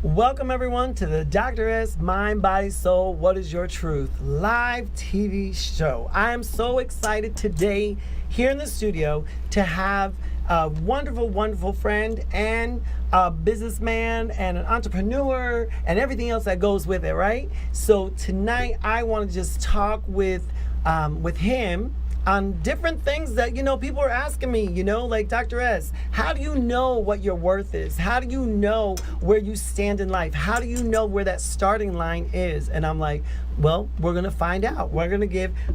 Welcome everyone to the Dr. S Mind, Body, Soul, What is Your Truth live TV show. I am so excited today here in the studio to have a wonderful, wonderful friend and a businessman and an entrepreneur and everything else that goes with it, right? So tonight I want to just talk with him on different things that, people are asking me, like, Dr. S, how do you know what your worth is? How do you know where you stand in life? How do you know where that starting line is? And I'm like, well, we're going to find out.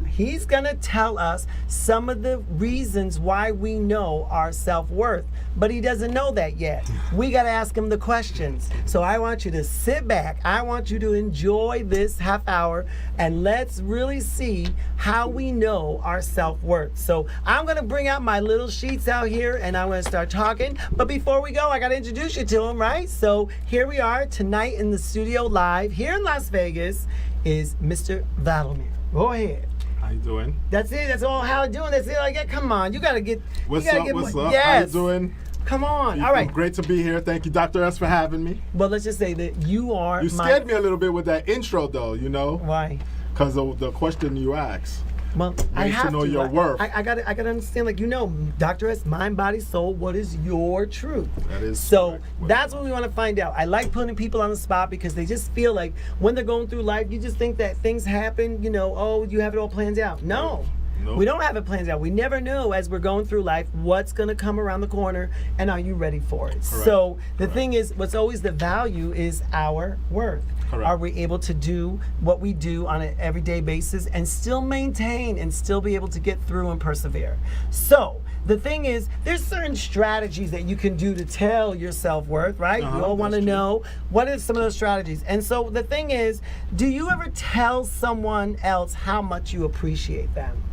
He's going to tell us some of the reasons why we know our self-worth, but he doesn't know that yet. We got to ask him the questions. So I want you to sit back. I want you to enjoy this half hour and let's really see how we know our self-worth. So I'm going to bring out my little sheets out here and I'm going to start talking. But before we go, I got to introduce you to him, right? So here we are tonight in the studio live here in Las Vegas is Mr. Vladimir. Go ahead. How you doing? That's it. That's all. How you doing? That's it. Like, come on. You got to get. What's up? What's up? Yes. How you doing? Come on. All right. Great to be here. Thank you, Dr. S, for having me. Well, let's just say that you are. You scared me a little bit with that intro, though. Why? Because of the question you asked. Well, I have to know your worth. I gotta understand, Dr. S, mind, body, soul, what is your truth? That is so correct. that's what we want to find out. I like putting people on the spot because they just feel like when they're going through life, you just think that things happen, you have it all planned out. No. Nope. We don't have it planned out. We never know as we're going through life what's going to come around the corner and are you ready for it? Correct. So the thing is, what's always the value is our worth. Correct. Are we able to do what we do on an everyday basis and still maintain and still be able to get through and persevere? So the thing is, there's certain strategies that you can do to tell your self-worth, right? You all want to know what are some of those strategies. And so the thing is, do you ever tell someone else how much you appreciate them?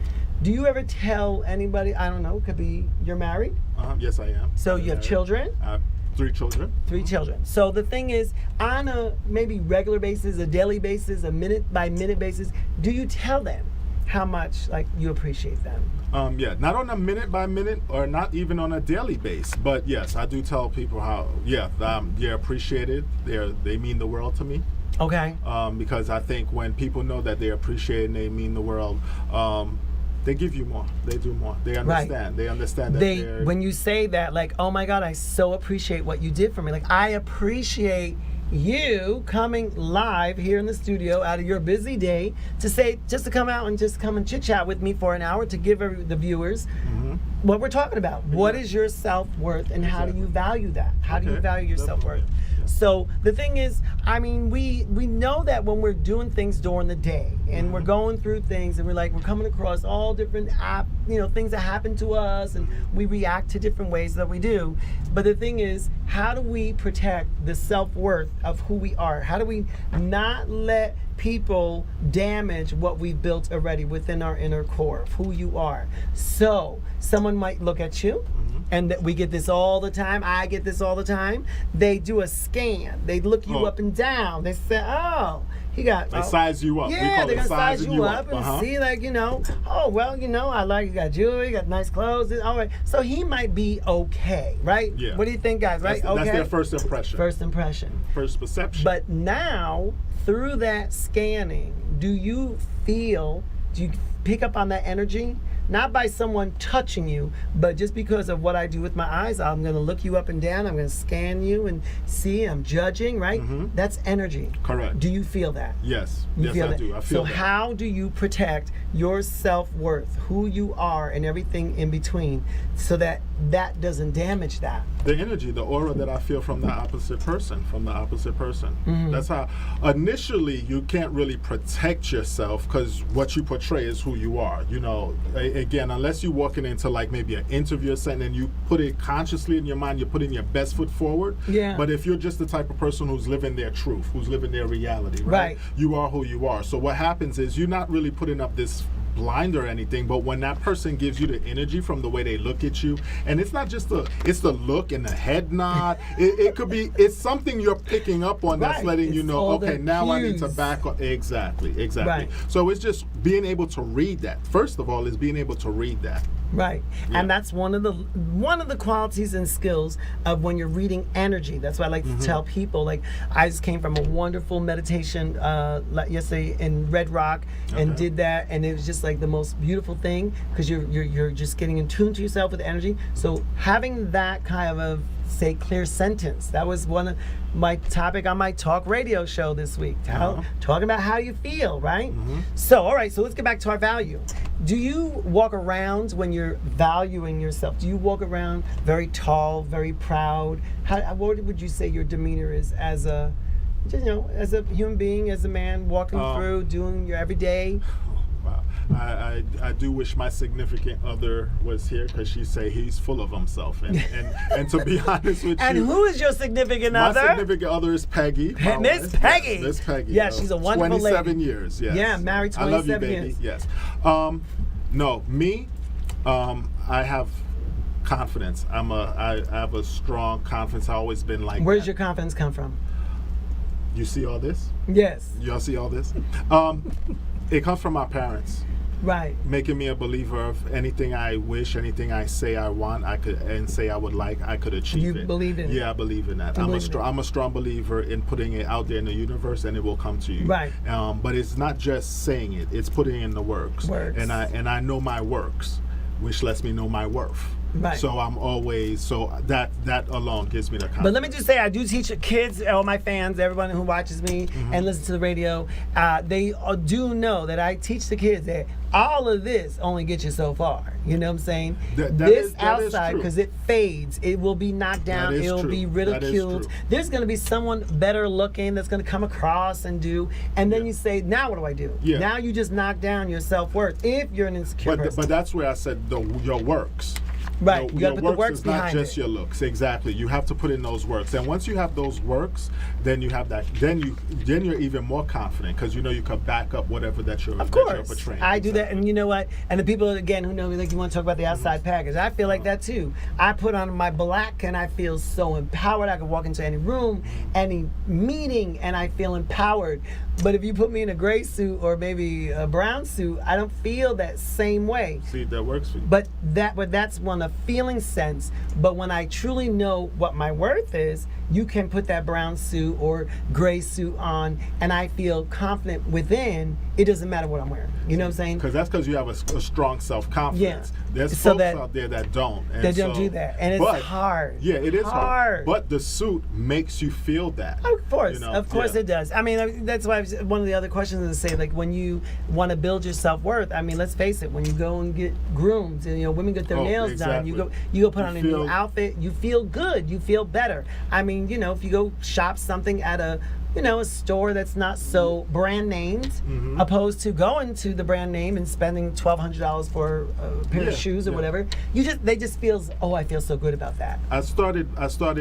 Do you ever tell anybody, I don't know, could be you're married? Yes, I am. So you have children? I have 3 children. 3 children. So the thing is, on a maybe regular basis, a daily basis, a minute by minute basis, do you tell them how much you appreciate them? Not on a minute by minute or not even on a daily basis, but yes, I do tell people how, they're appreciated. They mean the world to me. Okay. Because I think when people know that they're appreciated and they mean the world, they give you more. They do more. They understand. Right. They understand that when you say that, oh my God, I so appreciate what you did for me. I appreciate you coming live here in the studio out of your busy day to come out and just come and chit chat with me for an hour to give the viewers what we're talking about. Yeah. What is your self-worth and how do you value that? How do you value your self-worth? So the thing is, we know that when we're doing things during the day and we're going through things and we're coming across all different things that happen to us and we react to different ways that we do. But the thing is, how do we protect the self-worth of who we are? How do we not let people damage what we've built already within our inner core of who you are? So someone might look at you, and that we get this all the time. I get this all the time. They do a scan. They look you up and down. They say, he got... They size you up. Yeah, they're going to size you up and see I like, you got jewelry, you got nice clothes. All right. So he might be okay, right? Yeah. What do you think, guys, right? That's their first impression. First impression. First perception. But now, through that scanning, do you pick up on that energy? Not by someone touching you, but just because of what I do with my eyes. I'm going to look you up and down. I'm going to scan you and see. I'm judging, right? That's energy. Correct. Do you feel that? Yes. I do. I feel that. So how do you protect your self-worth, who you are, and everything in between, so that doesn't damage that? The energy, the aura that I feel from the opposite person, That's how, initially, you can't really protect yourself because what you portray is who you are. Again, unless you're walking into maybe an interview or something and you put it consciously in your mind, you're putting your best foot forward. Yeah. But if you're just the type of person who's living their truth, who's living their reality, right? You are who you are. So what happens is you're not really putting up this blind or anything, but when that person gives you the energy from the way they look at you, and it's not just it's the look and the head nod, it's something you're picking up on that's letting you know, okay, now I need to back up. Exactly. Right. So it's just being able to read that. First of all, is being able to read that. Right. Yeah. And that's one of the qualities and skills of when you're reading energy. That's why I like to tell people, like, I just came from a wonderful meditation yesterday in Red Rock and Okay. did that, and it was just like the most beautiful thing, because you're just getting in tune to yourself with energy. So having that kind of say clear sentence, that was one of my topic on my talk radio show this week, talking about how you feel, right? So all right, so let's get back to our value. Do you walk around, when you're valuing yourself, do you walk around very tall, very proud? What would you say your demeanor is as a, as a human being, as a man walking through, doing your everyday? Wow. I do wish my significant other was here, because she say he's full of himself, and to be honest with And you, who is your significant my other? significant other is Peggy. my Miss wife. Peggy. Yes, Miss Peggy. Yeah, she's a wonderful 27 lady. years. Yes. Yeah, married I love you, 27 baby. years. Yes. No, me. I have confidence. I have a strong confidence. I've always been like. Where's that. your confidence come from? You see all this? Yes. Y'all see all this? It comes from my parents. Right. Making me a believer of anything I wish, anything I say I want, I could, and say I would like, I could achieve You it. believe in it? Yeah, I believe in that. You I'm believe in it? I'm a strong believer in putting it out there in the universe, and it will come to you. Right. But it's not just saying it; it's putting in the works. Works. And I know my works, which lets me know my worth. Right. So I'm always that alone gives me the confidence. But let me just say, I do teach kids, all my fans, everyone who watches me and listens to the radio. They do know that I teach the kids that all of this only gets you so far. You know what I'm saying? That this is outside, true. because it fades, it will be knocked down, That is it'll true. be That is ridiculed. true. There's going to be someone better looking that's going to come across and do, and then you say, now what do I do? Yeah. Now you just knock down your self-worth if you're an insecure person. But that's where I said your works. Right, you gotta Your put the works is not behind just it. your looks. Exactly. You have to put in those works, and once you have those works, then you have that. Then you're even more confident, because you know you can back up whatever that you're. Of that you're course, portraying. I do that, Exactly. and you know what? And the people again who know me, like, you want to talk about the outside package. I feel like that too. I put on my black, and I feel so empowered. I can walk into any room, any meeting, and I feel empowered. But if you put me in a gray suit or maybe a brown suit, I don't feel that same way. See, that works for you. But that's one a feeling sense. But when I truly know what my worth is, you can put that brown suit or gray suit on, and I feel confident within. It doesn't matter what I'm wearing. You know what I'm saying? Because you have a strong self-confidence. Yeah. There's So folks that- out there that don't. And They don't do that, and it's hard. Yeah, it is Hard. But the suit makes you feel that. Of course, you know? of course Yeah. it does. I mean, that's why one of the other questions is to say, like, when you want to build your self-worth, I mean, let's face it, when you go and get groomed, and women get their nails done, you go put on a new outfit, you feel good, you feel better. I mean, if you go shop something at a store that's not so brand named, opposed to going to the brand name and spending $1,200 for a pair of shoes or whatever. They just feels, I feel so good about that. I started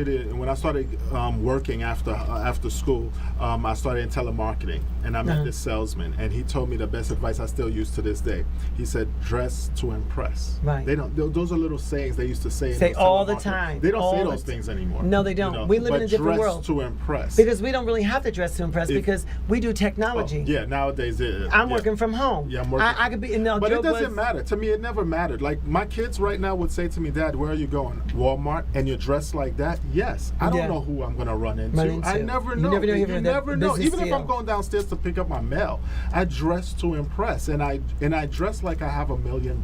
it when I started working after school. I started in telemarketing, and I met this salesman, and he told me the best advice I still use to this day. He said, "Dress to impress." Right. They don't. Those are little sayings they used to say. Say in all the telemarketing. time. They don't all say the those time. things anymore. No, they don't. We live in a different world. Dress to impress. Because we don't really have to dress to impress, because we do technology. Yeah, nowadays I'm working from home. Yeah, I'm working. I could be. No, but Joe it doesn't was, matter. To me, it never mattered. Like, my kids right now would say to me, "Dad, where are you going? Walmart?" And you're dressed like that? Yes. I don't know who I'm going to run into. I never know. You never know. You never know. Even if I'm deal. going downstairs to pick up my mail, I dress to impress, and I dress like I have $1 million.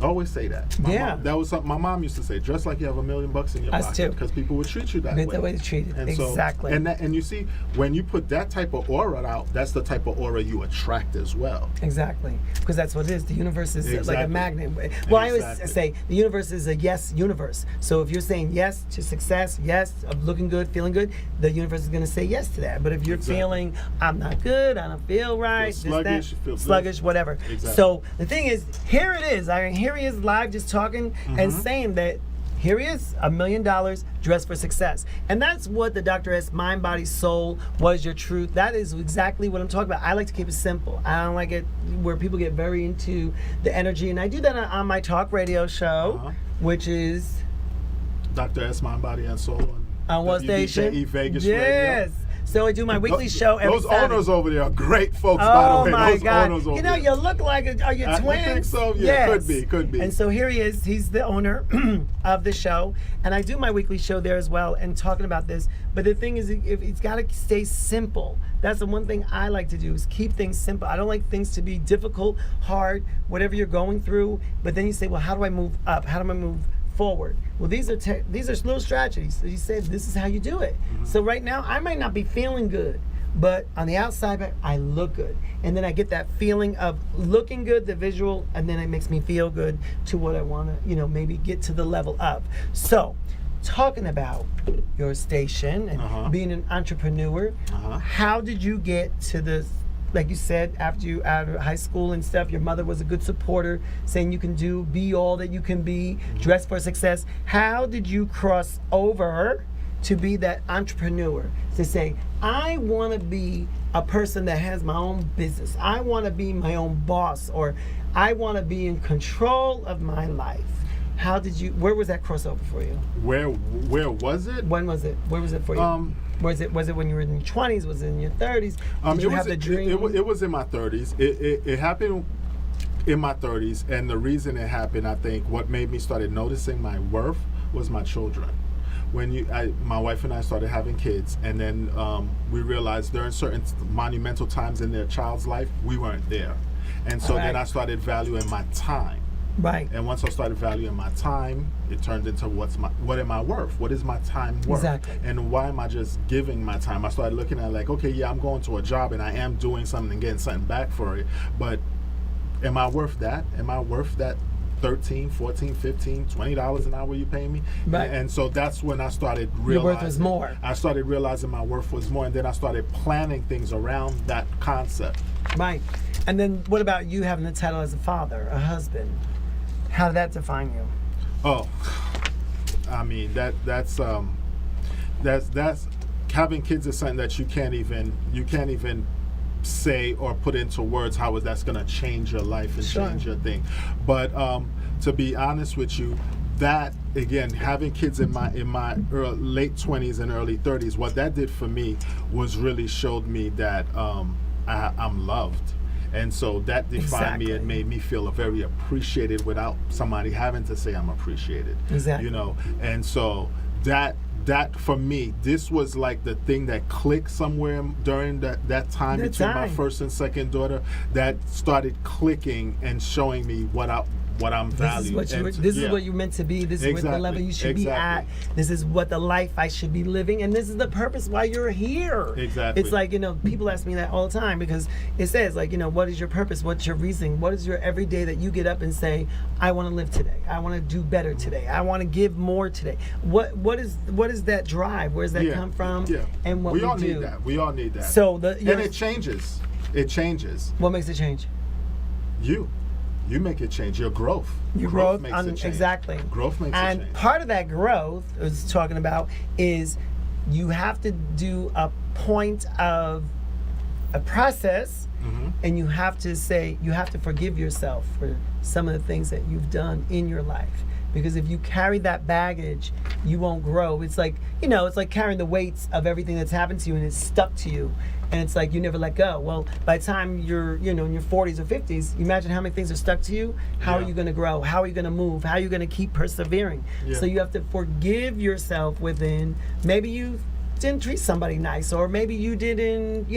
I always say that. Mom, that was something my mom used to say. Dress like you have $1 million in your Us pocket, too. because people would treat you that That's way. the way to treat it. And Exactly. And you see, when you put that type of aura out, that's the type of aura you attract as well. Exactly, because that's what it is. The universe is like a Exactly. magnet. Well, I always Exactly. say the universe is a yes universe. So if you're saying yes to success, yes of looking good, feeling good, the universe is going to say yes to that. But if you're Exactly. feeling I'm not good, I don't feel right, this, sluggish, that, you feel sluggish, this. whatever. Exactly. So the thing is, here it is. Here he is live, just talking and saying that. Here he is, $1 million dressed for success. And that's what the Dr. S Mind, Body, Soul, What is Your Truth? That is exactly what I'm talking about. I like to keep it simple. I don't like it where people get very into the energy. And I do that on my talk radio show, which is Dr. S Mind, Body, and Soul on what station? WBJE Vegas yes. Radio. So I do my weekly show every Those Saturday. owners over there are great folks, by Oh the way. my Those God! owners over You know, there. you look like are you I twins? think so. Yeah, Yes. could be. And so here he is. He's the owner of the show, and I do my weekly show there as well, and talking about this. But the thing is, it's got to stay simple. That's the one thing I like to do is keep things simple. I don't like things to be difficult, hard, whatever you're going through. But then you say, well, how do I move up? How do I move forward? Well, these are little strategies. So you said this is how you do it. So right now, I might not be feeling good, but on the outside, I look good. And then I get that feeling of looking good, the visual, and then it makes me feel good to what I want to, maybe get to the level of. So, talking about your station and being an entrepreneur, how did you get to this? Like you said, after you out of high school and stuff, your mother was a good supporter, saying you can be all that you can be, dress for success. How did you cross over to be that entrepreneur, to say, I want to be a person that has my own business. I want to be my own boss, or I want to be in control of my life. Where was that crossover for you? Where was it? When was it? Where was it for you? Was it when you were in your 20s? Was it in your 30s? Did you have the dream? It was in my 30s. It happened in my 30s, and the reason it happened, I think, what made me started noticing my worth was my children. When my wife and I started having kids, and then we realized during certain monumental times in their child's life, we weren't there. And so then I started valuing my time. Right. And once I started valuing my time, it turned into what am I worth? What is my time worth? Exactly. And why am I just giving my time? I started looking at like, okay, yeah, I'm going to a job and I am doing something and getting something back for it. But am I worth that? Am I worth that $13, $14, $15, $20 an hour you pay me? Right. And so that's when I started realizing Your worth was more. I started realizing my worth was more, and then I started planning things around that concept. Right. And then what about you having the title as a father, a husband? How did that define you? Oh, I mean that's having kids is something that you can't even say or put into words how that's going to change your life and change your thing. But to be honest with you, that again, having kids in my late 20s and early 30s, what that did for me was really showed me that I'm loved. And so that defined me and made me feel very appreciated without somebody having to say I'm appreciated. Exactly. And so that for me, this was like the thing that clicked somewhere during that time between my first and second daughter, that started clicking and showing me what I'm valued. This is what you're meant to be. This is what the level you should be at. This is what the life I should be living, and this is the purpose why you're here. Exactly. It's like, people ask me that all the time, because it says like, what is your purpose? What's your reason? What is your every day that you get up and say, I want to live today. I want to do better today. I want to give more today. What is that drive? Where does that come from? Yeah. And what we all do. need that. We all need that. So and it changes. It changes. What makes it change? You make it change. Your growth. Your growth growth, makes it change. Exactly. Growth makes it change. And part of that growth I was talking about is you have to do a point of a process, and you have to forgive yourself for some of the things that you've done in your life. Because if you carry that baggage, you won't grow. It's like, it's like carrying the weights of everything that's happened to you and it's stuck to you. And it's like you never let go. Well, by the time you're, in your 40s or 50s, imagine how many things are stuck to you. How are you going to grow? How are you going to move? How are you going to keep persevering? Yeah. So you have to forgive yourself within, maybe you didn't treat somebody nice, or maybe you didn't,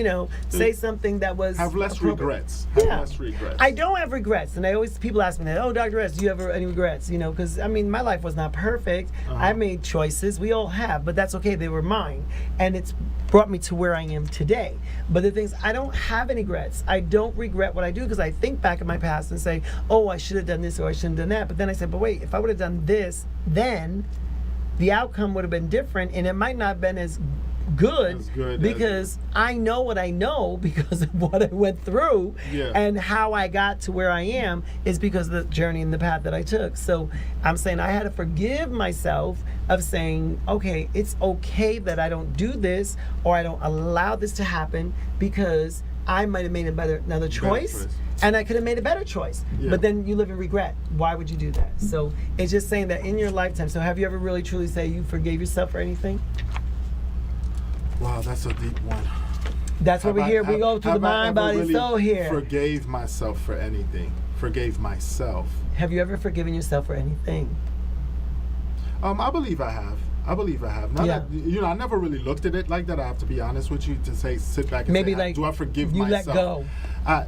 say something that was have less regrets. Less regrets. I don't have regrets, and people ask me that. Oh, Dr. S, do you have any regrets? Because my life was not perfect. I made choices. We all have, but that's okay. They were mine, and it's brought me to where I am today. But the things, I don't have any regrets. I don't regret what I do, because I think back in my past and say, oh, I should have done this or I shouldn't have done that. But then I said, but wait, if I would have done this, then the outcome would have been different, and it might not have been as good because I know what I know because of what I went through, and how I got to where I am is because of the journey and the path that I took. So I'm saying I had to forgive myself of saying, okay, it's okay that I don't do this or I don't allow this to happen, because I might have made another choice. And I could have made a better choice. But then you live in regret. Why would you do that? So it's just saying that in your lifetime. So have you ever really truly say you forgave yourself for anything? Wow, that's a deep one. That's what we're here. We go to the Have I mind, ever body, really soul here. Forgave myself for anything. Forgave myself. Have you ever forgiven yourself for anything? I believe I have. Not Yeah. that, I never really looked at it like that. I have to be honest with you to say, sit back and Maybe say, like do I forgive you myself? let go.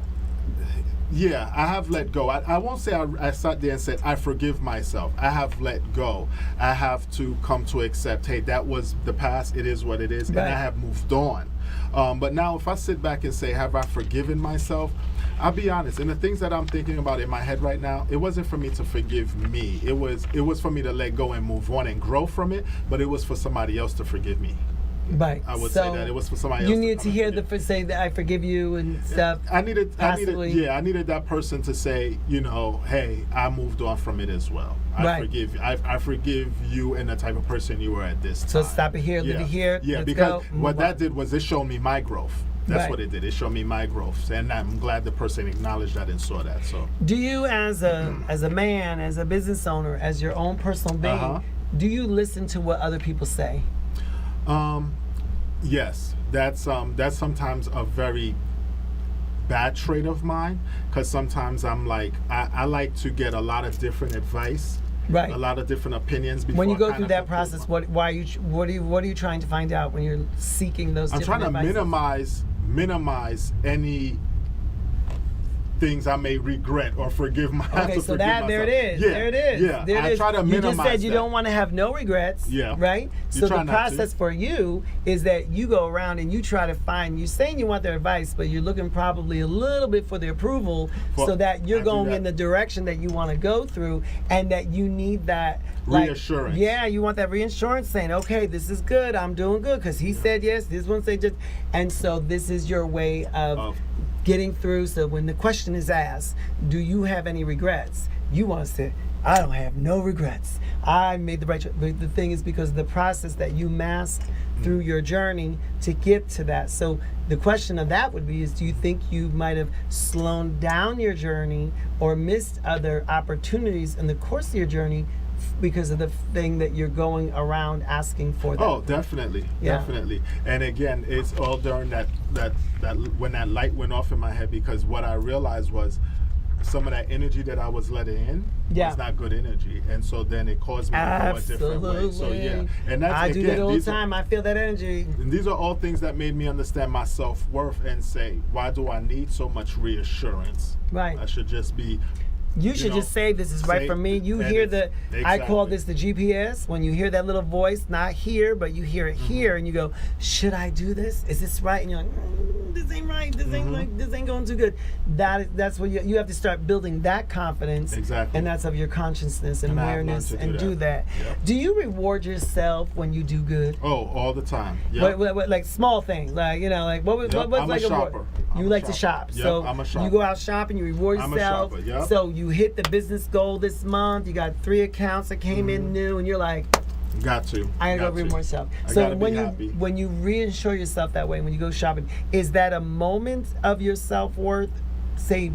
Yeah, I have let go. I won't say I sat there and said, I forgive myself. I have let go. I have to come to accept, hey, that was the past. It is what it is. Right. And I have moved on. But now if I sit back and say, have I forgiven myself? I'll be honest. And the things that I'm thinking about in my head right now, it wasn't for me to forgive me. It was for me to let go and move on and grow from it. But it was for somebody else to forgive me. Right. I would so say that it was for somebody else. You needed come to and hear forgive me. say that I forgive you and stuff. I needed that person to say, hey, I moved on from it as well. Right. I forgive you and the type of person you were at this time. So stop it here, leave it here. Yeah, let's because go, what move that on. did was it showed me my growth. That's Right. what it did. It showed me my growth, and I'm glad the person acknowledged that and saw that. So, Do you, as a man, as a business owner, as your own personal being, Uh-huh. do you listen to what other people say? yes, that's sometimes a very bad trait of mine, because sometimes I'm like I like to get a lot of different advice, Right. a lot of different opinions. Before When you I go kind through of that conclude process, my- what are you trying to find out when you're seeking those I'm different trying to advices? minimize any things I may regret or forgive myself. Okay, so there it is. Yeah, There it is. Yeah, There it I is. try to You minimize just said you that. don't want to have no regrets. Yeah. Right? You So try the not to. process for you is that you go around and you try to find, you're saying you want their advice, but you're looking probably a little bit for the approval so that you're I do going that. in the direction that you want to go through, and that you need that Reassurance. Yeah, you want that reassurance saying, okay, this is good, I'm doing good, because he said yes, this one said just, and so this is your way of getting through. So when the question is asked, do you have any regrets? You want to say, I don't have no regrets. I made the right choice. But the thing is, because of the process that you mask through your journey to get to that. So the question of that would be is, do you think you might have slowed down your journey or missed other opportunities in the course of your journey because of the thing that you're going around asking for them? Oh, definitely, Yeah. definitely. And again, it's all during that when that light went off in my head, because what I realized was some of that energy that I was letting in Yeah. was not good energy, and so then it caused me to go a different way. So yeah, and that's I do again, that all the these are- time. I feel that energy. And these are all things that made me understand my self-worth and say, why do I need so much reassurance? Right. I should just be. You should just say this is right say- for me. You and hear it's- I call exactly. this the GPS. When you hear that little voice, not here, but you hear it here, and you go, should I do this? Is this right? And you're like, this ain't right. This ain't this ain't going too good. That's what you have to start building that confidence. Exactly. And that's of your consciousness and And I have learned awareness to and do do that. that. Yep. Do you reward yourself when you do good? Oh, all the time. Yeah. What, like small things, like like what's Yep, like I'm a reward? shopper. You I'm a like to shopper. shop, Yep, so I'm a you shopper. go out shopping, you reward I'm a yourself. shopper, yep. So you hit the business goal this month. You got 3 accounts that came in new, and you're like, Got to. I gotta Got go read to. more stuff. I So gotta be when happy. you reassure yourself that way, when you go shopping, is that a moment of your self-worth, say,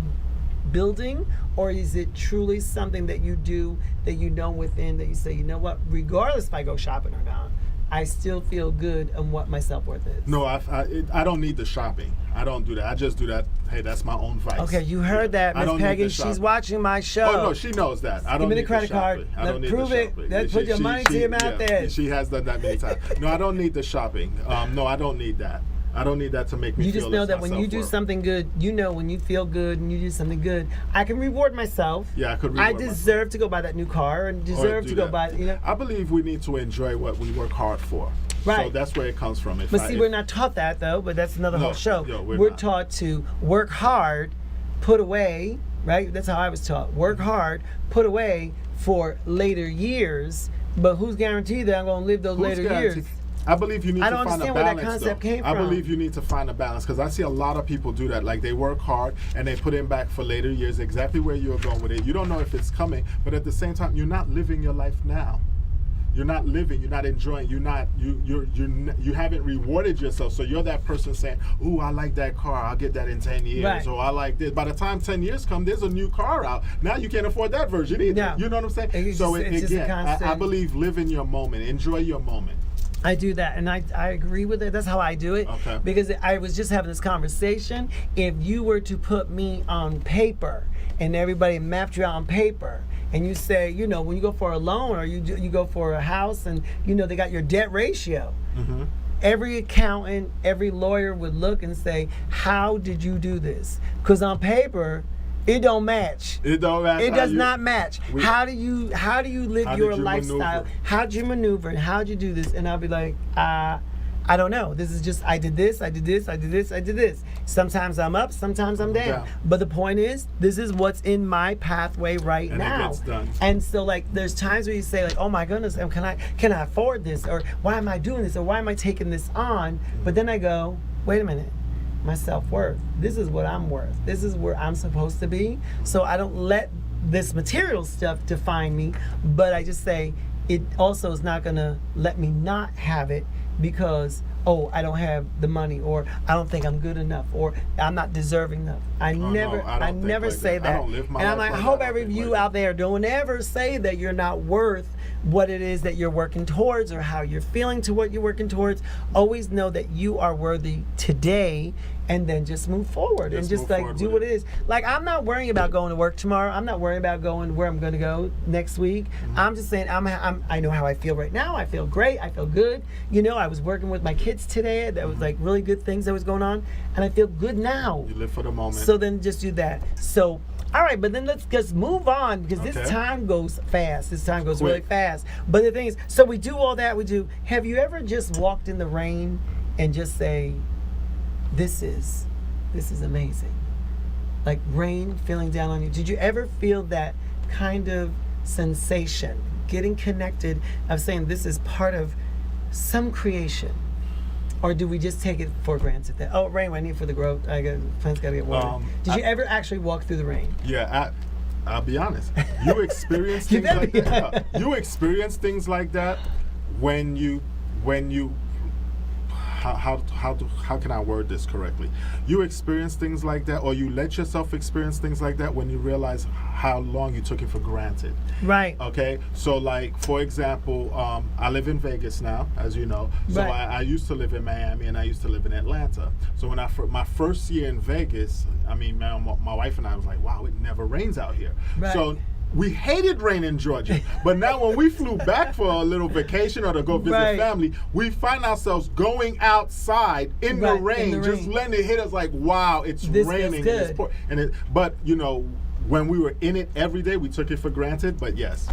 building, or is it truly something that you do that you know within that you say, you know what, regardless if I go shopping or not, I still feel good on what my self-worth is? No, I don't need the shopping. I don't do that. I just do that. Hey, that's my own vice. Okay, you heard that, I Miss don't need Peggy. the She's shopping. watching my show. Oh no, she knows that. I Give don't me the need credit the card. shopping. I Let's don't need prove the it. shopping. Let's put your money to your mouth there. She has done that many times. No, I don't need the shopping. No, I don't need that. I don't need that to make me You feel just know it's that my when you do self-worth. something good, you know when you feel good and you do something good, I can reward myself. Yeah, I could I reward myself. deserve to go buy that new car and deserve do to go that. buy, I believe we need to enjoy what we work hard for. Right. So that's where it comes from. But see, we're not taught that though, but that's another No, whole show. no, we're not. taught to work hard, put away, right? That's how I was taught. Work hard, put away for later years, but who's guaranteed that I'm going to live those later years? I believe you need I to don't find a understand where that balance. concept though. came I from. believe you need to find a balance, because I see a lot of people do that. Like they work hard and they put in back for later years. Exactly where you're going with it. You don't know if it's coming, but at the same time, you're not living your life now. You're not living. You're not enjoying. You haven't rewarded yourself. So you're that person saying, "Ooh, I like that car. I'll get that in 10 years." Right. Or I like this. By the time 10 years come, there's a new car out. Now you can't afford that version either. No. You know what I'm saying? It's so just- it's just a again, I constant- believe live in your moment. Enjoy your moment. I do that, and I agree with it. That's how I do it. Okay. Because I was just having this conversation. If you were to put me on paper and everybody mapped you out on paper, and you say, you know, when you go for a loan or you go for a house and, you know, they got your debt ratio, every accountant, every lawyer would look and say, how did you do this? Because on paper, it don't match. It don't match. It does not match. How do you live how your did you lifestyle? maneuver? How'd you maneuver? And how'd you do this? And I'll be like, I don't know. This is just, I did this, I did this, I did this, I did this. Sometimes I'm up, sometimes I'm down. Yeah. But the point is, this is what's in my pathway right And it now. gets done. And so, like, there's times where you say, like, oh my goodness, can I afford this? Or why am I doing this? Or why am I taking this on? But then I go, wait a minute. My self-worth. This is what I'm worth. This is where I'm supposed to be. So I don't let this material stuff define me, but I just say it also is not gonna let me not have it because, oh, I don't have the money, or I don't think I'm good enough, or I'm not deserving enough. I never think say like that. I don't live my and I'm life like, I like hope that. I don't every think you like out there don't ever say that you're not worth what it is that you're working towards or how you're feeling to what you're working towards. Always know that you are worthy today, and then just move forward and just move like forward do with what it. it is. Like, I'm not worrying about going to work tomorrow. I'm not worrying about going where I'm going to go next week. I'm just saying I know how I feel right now. I feel great. I feel good. You know, I was working with my kids today. That was like really good things that was going on, and I feel good now. You live for the moment. So then just do that. So, all right, but then let's just move on because this Okay. time goes fast. This time goes really Quick. fast. But the thing is, so we do all that. Have you ever just walked in the rain and just say, this is amazing? Like rain feeling down on you. Did you ever feel that kind of sensation, getting connected of saying this is part of some creation? Or do we just take it for granted that, oh, rain, I need for the growth, plants gotta get water. Did you ever actually walk through the rain? Yeah, I'll be honest. You experience things like that. You experience things like that when you how can I word this correctly? You experience things like that, or you let yourself experience things like that when you realize how long you took it for granted. Right. Okay, so like for example, I live in Vegas now, as you know. So Right. I used to live in Miami and I used to live in Atlanta. So when my first year in Vegas, I mean, my wife and I was like, wow, it never rains out here. Right. So we hated rain in Georgia, but now when we flew back for a little vacation or to go visit Right. family, we find ourselves going outside in the Right, in rain, the just rain. letting it hit us like, wow, it's This feels raining. good. But you know, when we were in it every day, we took it for granted. But yes,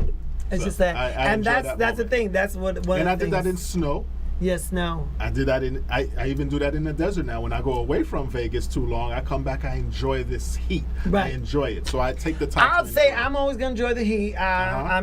It's so just that, I and enjoy that's that the moment. thing. That's what one And of I the did that in things. snow. Yes, no. I did that I even do that in the desert now. When I go away from Vegas too long, I come back, I enjoy this heat. Right. I enjoy it. So I take the time I'll to say enjoy it. I'm always gonna enjoy the heat. I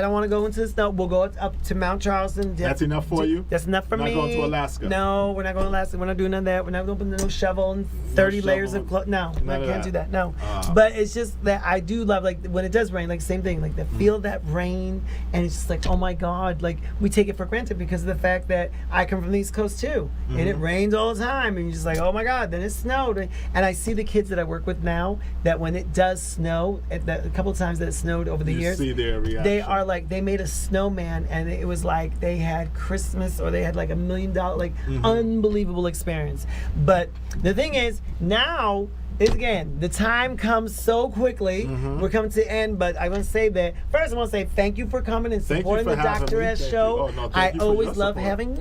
don't want to go into the snow. We'll go up to Mount Charleston. That's enough for you? That's enough for Not me. going to Alaska? No, we're not going to Alaska. We're not doing none of that. We're not going to put no shovel and 30 layers of shovel. clothes. No, I None of can't that. do that. No. Ah. But it's just that I do love, like, when it does rain, like, same thing, like the feel of that rain, and it's just like, oh my God, like, we take it for granted because of the fact that I come from the East Coast too, and it rains all the time, and you're just like, oh my God, then it snowed. And I see the kids that I work with now that when it does snow, a couple of times that it snowed over the You years, see their reaction. they are like, they made a snowman, and it was like they had Christmas, or they had like $1 million, like unbelievable experience. But the thing is, now is, again, the time comes so quickly. We're coming to the end, but I want to say that first I want to say thank you for coming and Thank you supporting for the having Dr. me. S Thank show. you. Oh, no, thank I you for always your love support. having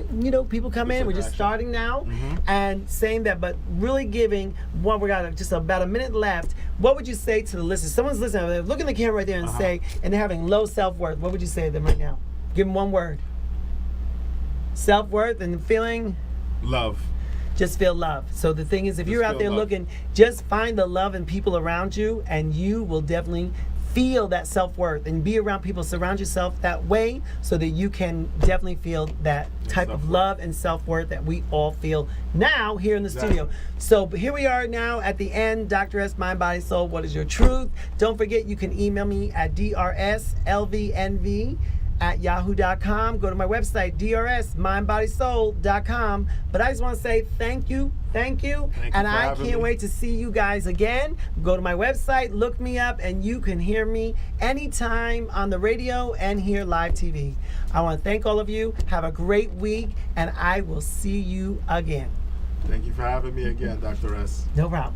people come in. We're just interaction. starting now, and saying that, but really giving one. We got just about a minute left. What would you say to the listeners? Someone's listening. They're looking at the camera right there and say, and they're having low self-worth. What would you say to them right now? Give them one word. Self-worth and feeling. Love. Just feel love. So the thing is, if Just you're out feel there love. looking, just find the love in people around you, and you will definitely feel that self-worth, and be around people. Surround yourself that way so that you can definitely feel that type of self-worth. love and self-worth that we all feel now here in the Exactly. studio. So here we are now at the end. Dr. S, Mind, Body, Soul, what is your truth? Don't forget, you can email me at drslvnv@yahoo.com. Go to my website, drsmindbodysoul.com. But I just want to say thank you Thank you. Thank you And for I having can't me. wait to see you guys again. Go to my website, look me up, and you can hear me anytime on the radio and hear live TV. I want to thank all of you. Have a great week, and I will see you again. Thank you for having me again, Dr. S. No problem.